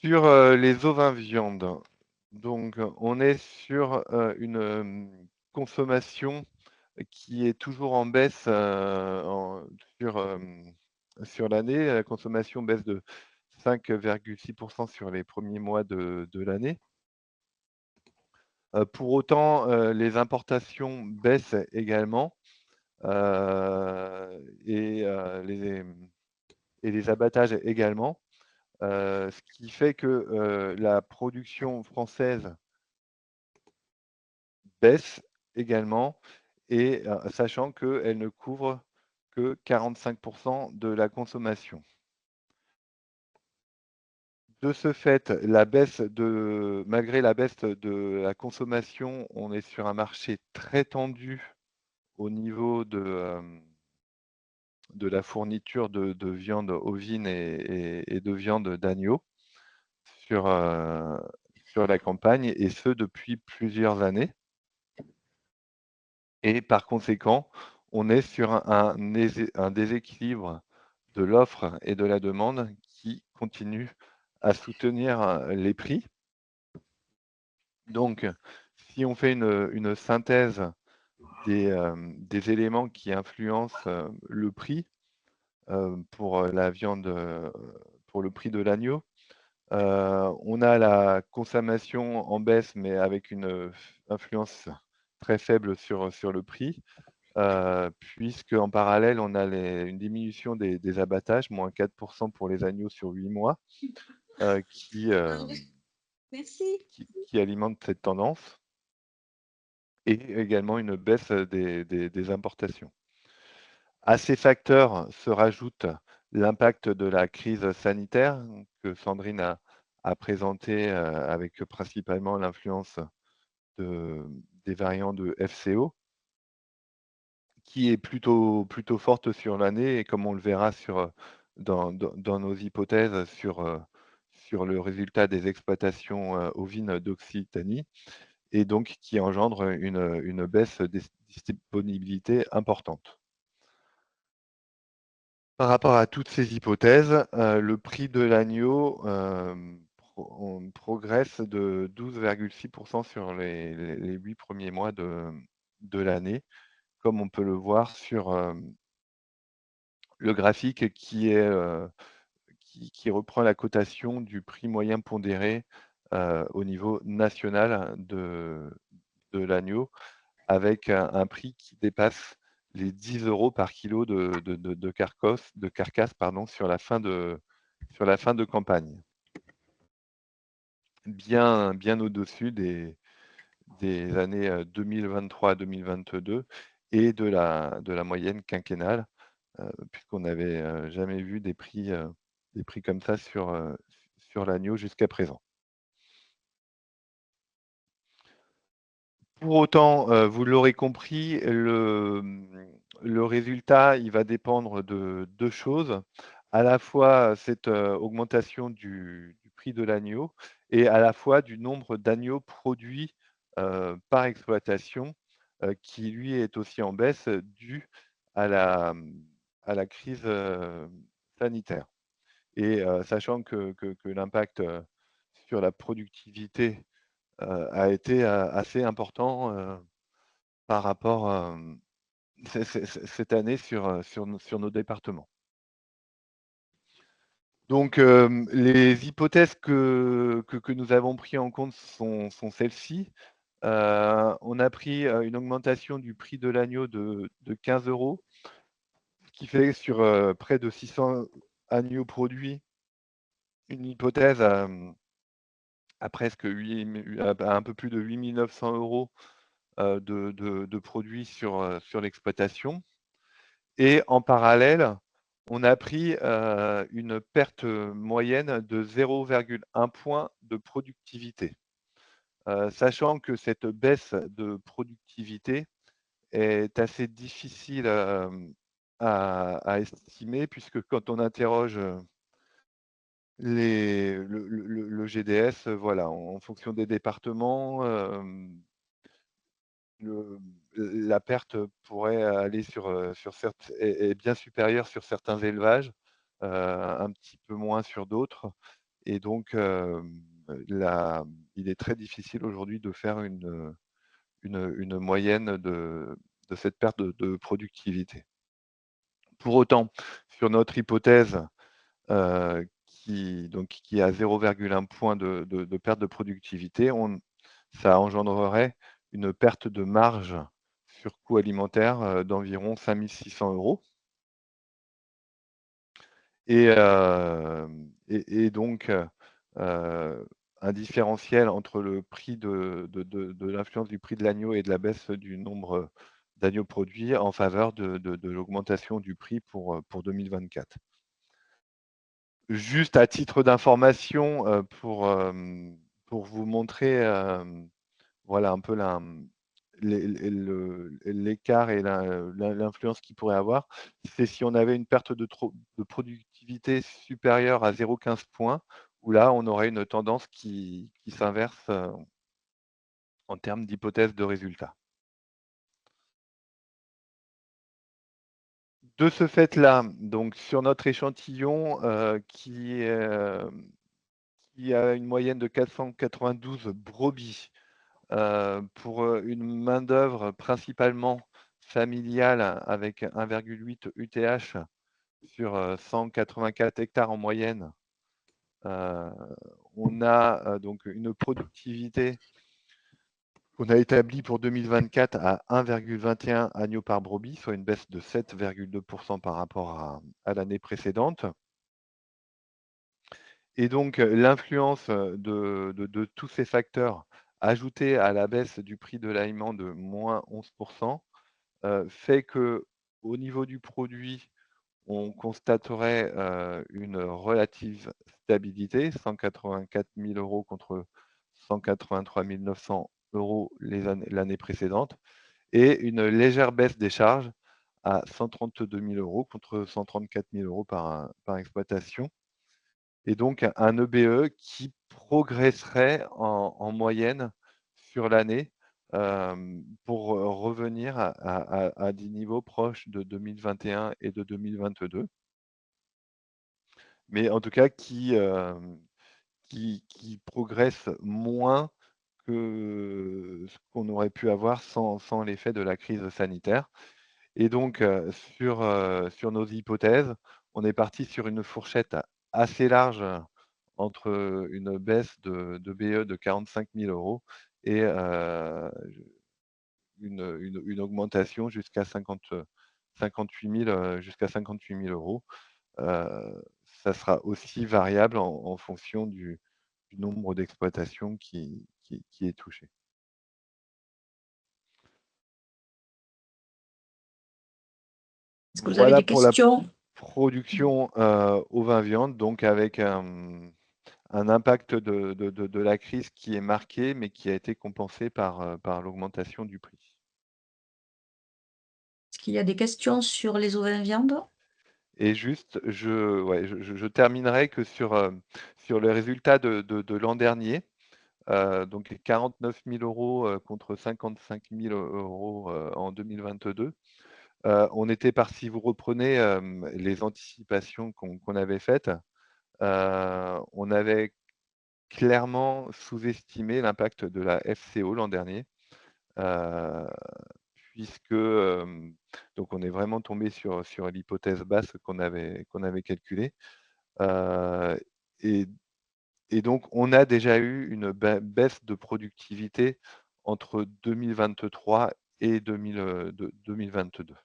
Sur, les ovins viande, donc on est sur, une, consommation qui est toujours en baisse, sur, sur l'année. La consommation baisse de 5,6 sur les premiers mois de l'année. Pour autant, les importations baissent également, et les abattages également. Ce qui fait que, la production française baisse également et sachant qu'elle ne couvre que 45 de la consommation. De ce fait, malgré la baisse de la consommation, on est sur un marché très tendu au niveau de la fourniture de viande ovine et de viande d'agneau sur, sur la campagne et ce depuis plusieurs années. Et par conséquent, on est sur un déséquilibre de l'offre et de la demande qui continue à soutenir, les prix. Donc, si on fait une synthèse des éléments qui influencent, le prix, pour, la viande, pour le prix de l'agneau, on a la consommation en baisse, mais avec une, influence très faible sur le prix. Puisque en parallèle, on a une diminution des abattages, -4 pour les agneaux sur 8 mois, heu, qui, hem, Merci. qui alimente cette tendance et également une baisse, des importations. À ces facteurs se rajoute l'impact de la crise sanitaire que Sandrine a présenté, avec principalement l'influence de des variants de FCO. Qui est plutôt forte sur l'année et comme on le verra dans nos hypothèses sur le résultat des exploitations, ovines d'Occitanie et donc qui engendre une baisse des disponibilité importante. Par rapport à toutes ces hypothèses, le prix de l'agneau, on progresse de 12,6 sur les 8 premiers mois de l'année, comme on peut le voir sur, le graphique qui reprend la cotation du prix moyen pondéré, au niveau national de l'agneau avec un prix qui dépasse les 10 € par kilo de carcasse pardon, sur la fin de campagne. Bien au-dessus des années, 2023 à 2022 et de la moyenne quinquennale. Puisqu'on n'avait, jamais vu des prix comme ça sur l'agneau jusqu'à présent. Pour autant, vous l'aurez compris, le résultat, il va dépendre de 2 choses. À la fois, cette, augmentation du prix de l'agneau et à la fois du nombre d'agneaux produits, par exploitation, qui lui est aussi en baisse, dû à à la crise, sanitaire. Et sachant que l'impact, sur la productivité, a été, assez important, par rapport, cette année sur nos départements. Donc les hypothèses que nous avons pris en compte sont celles-ci. On a pris, une augmentation du prix de l'agneau de 15 €, ce qui fait sur, près de 600 agneaux produits, une hypothèse à presque 8 000 à un peu plus de 8 900 € de produits sur l'exploitation et en parallèle, on a pris, une perte, moyenne de 0,1 point de productivité. Sachant que cette baisse de productivité est assez difficile, à estimer puisque quand on interroge, le GDS, voilà, en fonction des départements, le la perte pourrait aller sur certes est bien supérieure sur certains élevages, un petit peu moins sur d'autres et donc, il est très difficile aujourd'hui de faire une moyenne de cette perte de productivité. Pour autant, sur notre hypothèse, qui a 0,1 point de perte de productivité, ça engendrerait une perte de marge sur coût alimentaire, d'environ 5 600 € et donc, un différentiel entre le prix de l'influence du prix de l'agneau et de la baisse du nombre d'agneaux produits en faveur de l'augmentation du prix pour 2024. Juste à titre d'information, pour vous montrer, voilà un peu l'écart et l'influence qu'il pourrait avoir, c'est si on avait une perte de productivité supérieure à 0,15 points, où là, on aurait une tendance qui s'inverse, en termes d'hypothèse de résultat. De ce fait-là, donc sur notre échantillon, qui a une moyenne de 492 brebis, pour, une main-d'œuvre principalement familiale avec 1,8 UTH sur, 184 hectares en moyenne. Heu, on a, donc une productivité qu'on a établie pour 2024 à 1,21 agneaux par brebis, soit une baisse de 7,2 par rapport à l'année précédente. Et donc, l'influence, de tous ces facteurs, ajoutés à la baisse du prix de l'aliment de -11, fait qu'au niveau du produit, on constaterait, une relative stabilité, 184 000 € contre 183 900 € l'année précédente et une légère baisse des charges à 132 000 € contre 134 000 € par exploitation. Et donc un EBE qui progresserait en moyenne sur l'année, pour, revenir à des niveaux proches de 2021 et de 2022. Mais en tout cas qui progresse moins que ce qu'on aurait pu avoir sans l'effet de la crise sanitaire. Et donc, sur nos hypothèses, on est parti sur une fourchette assez large entre une baisse de BE de 45 000 € et une augmentation jusqu'à 58 000, jusqu'à 58 000 €. Ça sera aussi variable en fonction du nombre d'exploitations qui est touché. Est-ce que vous avez Voilà des pour la questions? production, ovin-viande, donc avec un impact de la crise qui est marqué, mais qui a été compensé par l'augmentation du prix. Est-ce qu'il y a des questions sur les ovins viande? Et juste, je terminerai que sur le résultat de l'an dernier, donc les 49 000 € contre 55 000 € en 2022. On était parti, si vous reprenez, les anticipations qu'on avait faites, on avait clairement sous-estimé l'impact de la FCO l'an dernier, heu, puisque, donc on est vraiment tombé sur l'hypothèse basse qu'on avait calculée, heu et et donc on a déjà eu une baisse de productivité entre 2023 et 2022.